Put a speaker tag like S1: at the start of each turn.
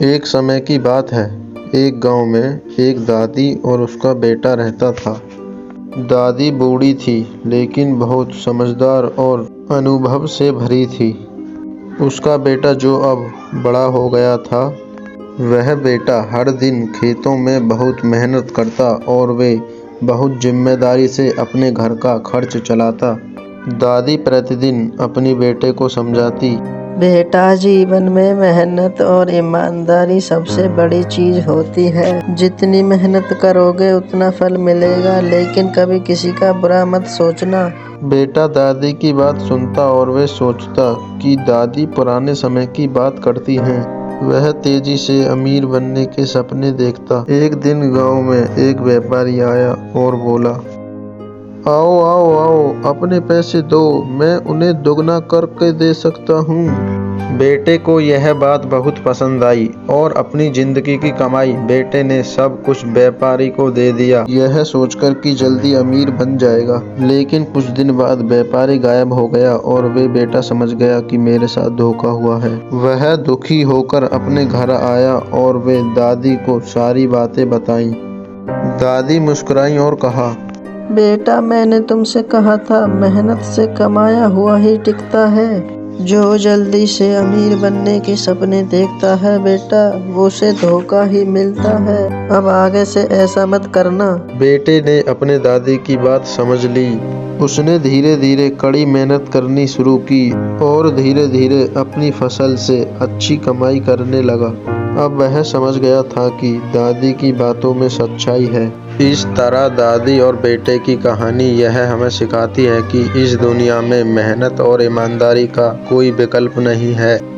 S1: एक समय की बात है। एक गांव में एक दादी और उसका बेटा रहता था। दादी बूढ़ी थी, लेकिन बहुत समझदार और अनुभव से भरी थी। उसका बेटा जो अब बड़ा हो गया था, वह बेटा हर दिन खेतों में बहुत मेहनत करता और वे बहुत जिम्मेदारी से अपने घर का खर्च चलाता। दादी प्रतिदिन अपनी बेटे को समझाती,
S2: बेटा, जीवन में मेहनत और ईमानदारी सबसे बड़ी चीज होती है। जितनी मेहनत करोगे उतना फल मिलेगा, लेकिन कभी किसी का बुरा मत सोचना।
S1: बेटा दादी की बात सुनता और वे सोचता कि दादी पुराने समय की बात करती हैं। वह तेजी से अमीर बनने के सपने देखता। एक दिन गांव में एक व्यापारी आया और बोला, आओ आओ आओ, अपने पैसे दो, मैं उन्हें दोगुना करके दे सकता हूँ। बेटे को यह बात बहुत पसंद आई और अपनी जिंदगी की कमाई बेटे ने सब कुछ व्यापारी को दे दिया, यह सोचकर कि जल्दी अमीर बन जाएगा। लेकिन कुछ दिन बाद व्यापारी गायब हो गया और वे बेटा समझ गया कि मेरे साथ धोखा हुआ है। वह दुखी होकर अपने घर आया और वे दादी को सारी बातें बताईं। दादी मुस्कुराई और कहा,
S2: बेटा, मैंने तुमसे कहा था, मेहनत से कमाया हुआ ही टिकता है। जो जल्दी से अमीर बनने के सपने देखता है बेटा, वो उसे धोखा ही मिलता है। अब आगे से ऐसा मत करना।
S1: बेटे ने अपने दादी की बात समझ ली। उसने धीरे धीरे कड़ी मेहनत करनी शुरू की और धीरे धीरे अपनी फसल से अच्छी कमाई करने लगा। अब वह समझ गया था कि दादी की बातों में सच्चाई है। इस तरह दादी और बेटे की कहानी यह हमें सिखाती है कि इस दुनिया में मेहनत और ईमानदारी का कोई विकल्प नहीं है।